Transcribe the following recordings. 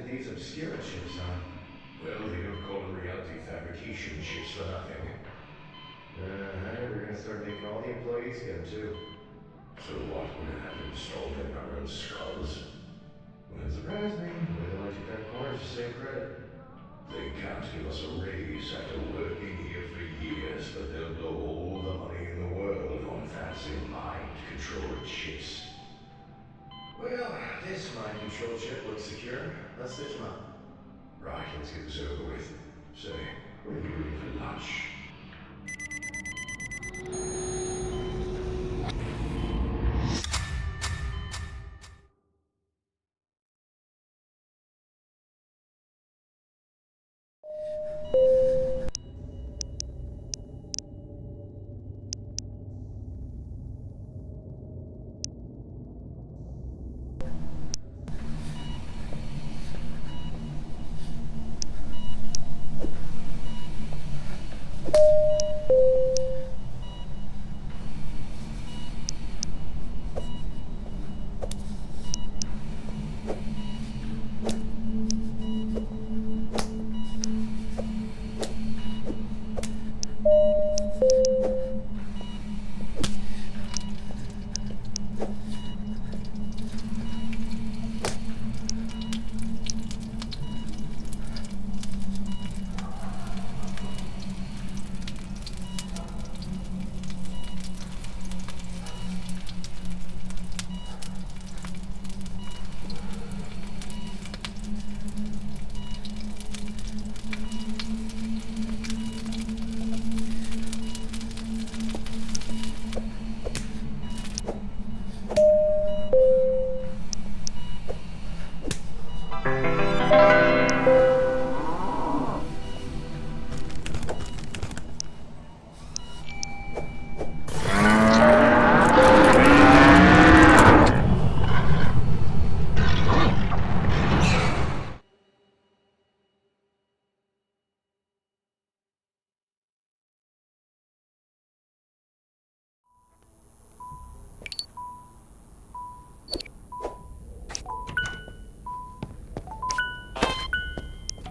invented these obscure chips, huh? Well, they don't call them reality fabrication chips for nothing. They're gonna start making all the employees get them, too. So what, we're gonna have them installed in our own skulls? Wouldn't surprise me. Way they like to cut corners to save credit. They can't give us a raise after working here for years, but they'll blow all the money in the world on fancy mind-controlled chips. Well, this mind control chip looks secure. Let's stitch them up. Right, let's get this over with. Say, what are you doing for lunch?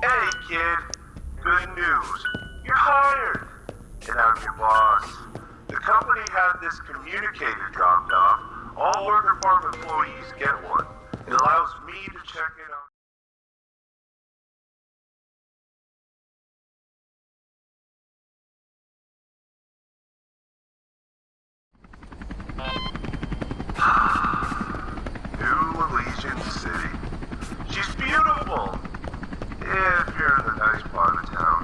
Hey kid, good news. You're hired. And I'm your boss. The company had this communicator dropped off. All worker farm employees get one. It allows me to check in on... New Elysian City. She's beautiful. If you're in the nice part of town.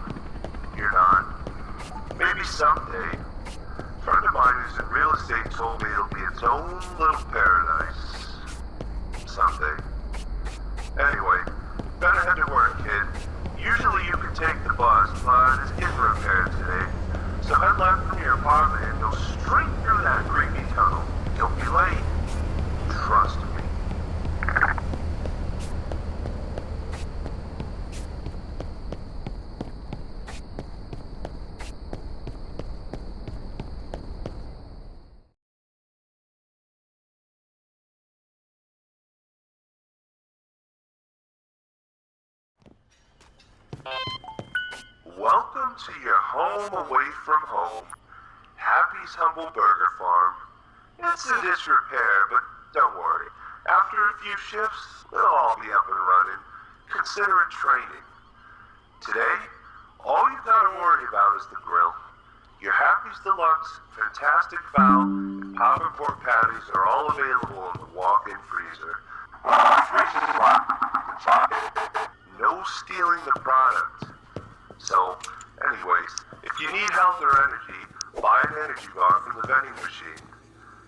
You're not. Maybe someday. A friend of mine who's in real estate told me it'll be its own little paradise. Someday. Anyway, better head to work, kid. Usually you can take the bus, but it's getting repaired today. So head left from your apartment and go straight through that creepy tunnel. Don't be late. Trust me. Welcome to your home away from home. Happy's Humble Burger Farm. It's in disrepair, but don't worry. After a few shifts, it'll all be up and running. Consider it training. Today, all you've got to worry about is the grill. Your Happy's Deluxe, Fantastic Fowl, and Papa Pork patties are all available in the walk-in freezer. Freezer's locked. No stealing the product. So, anyways, if you need health or energy, buy an energy bar from the vending machine.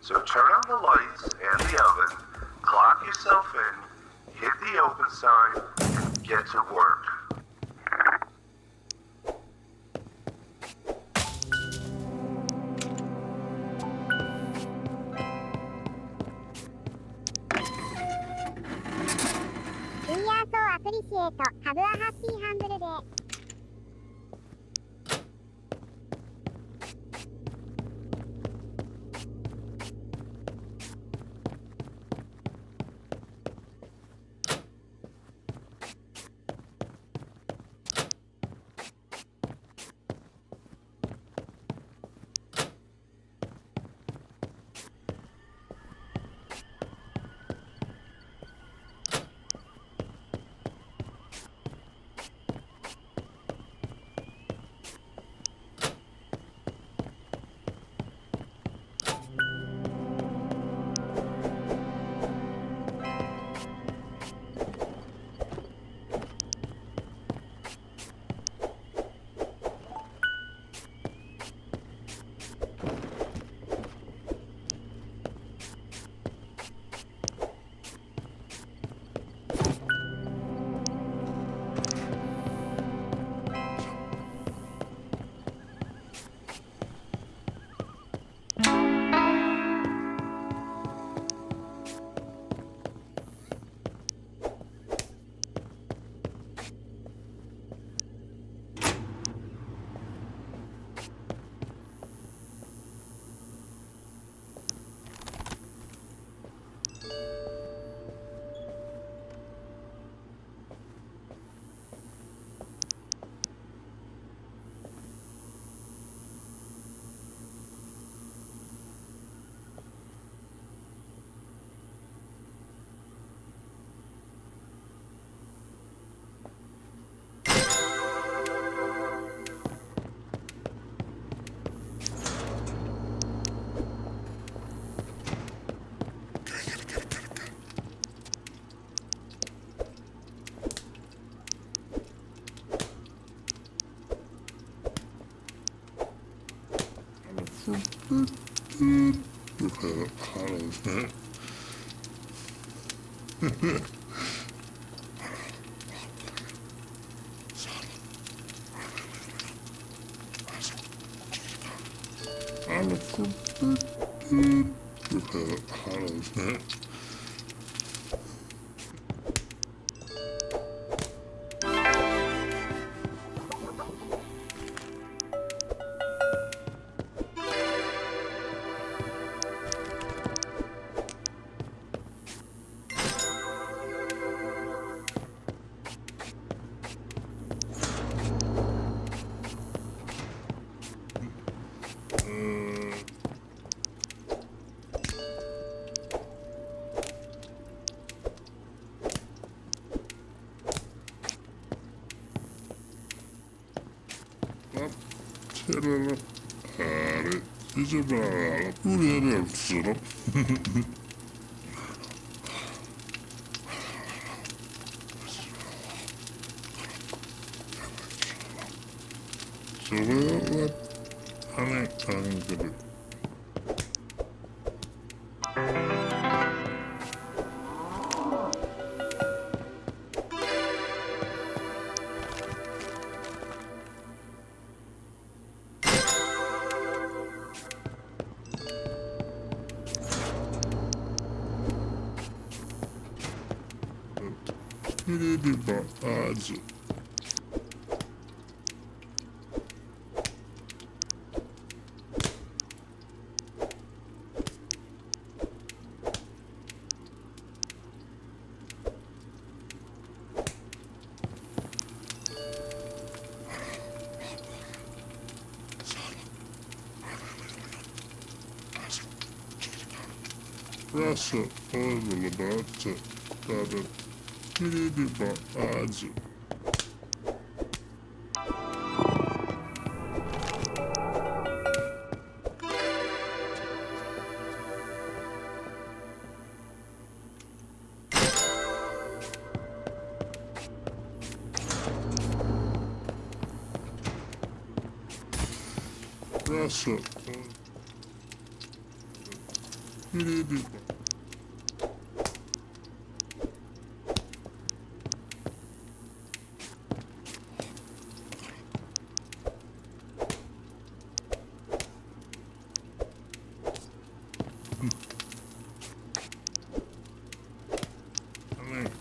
So turn on the lights and the oven, clock yourself in, hit the open sign, and get to work. We are so appreciate. Have a happy humble day. 이제 봐, 우리 애를 없어. 저거 안에 가는 거를. 이리 봐, 아주. Russia, oil about it, that 이리 봐, 아주. Russia, 이리 봐.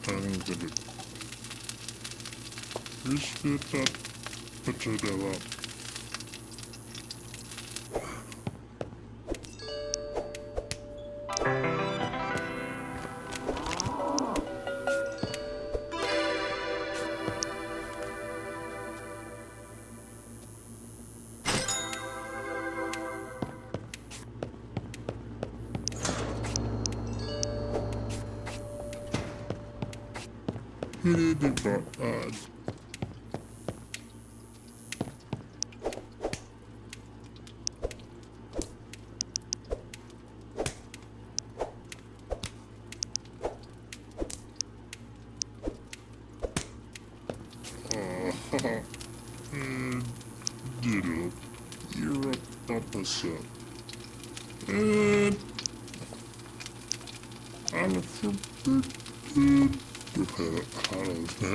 가는 거를. 이시겠다, 붙여대와. 이리 봐, 아주. 아하하, get up. You're a opposite. And I'm a forbidden. 하는데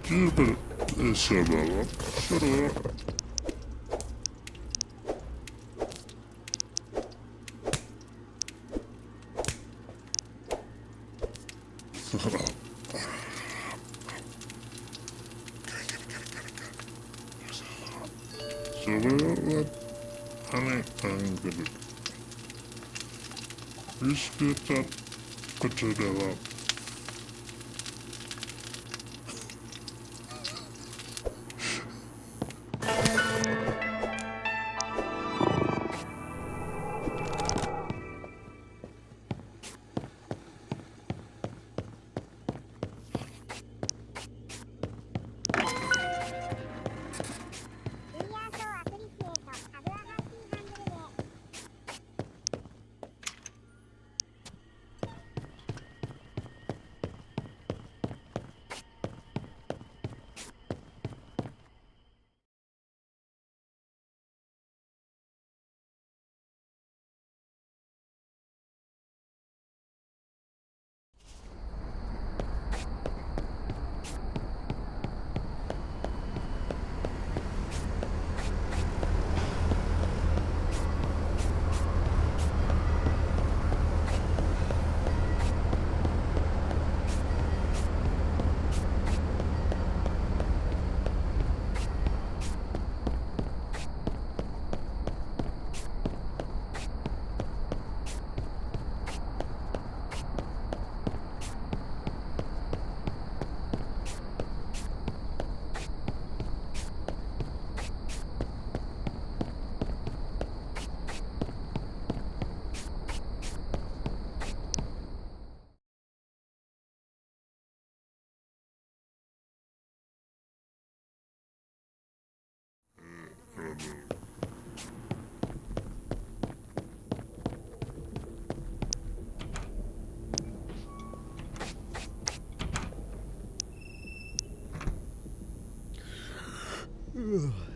집을 있어봐라. 싫어. 저거가 안에 가는 거를. 이시겠다, 붙여대와. Ugh.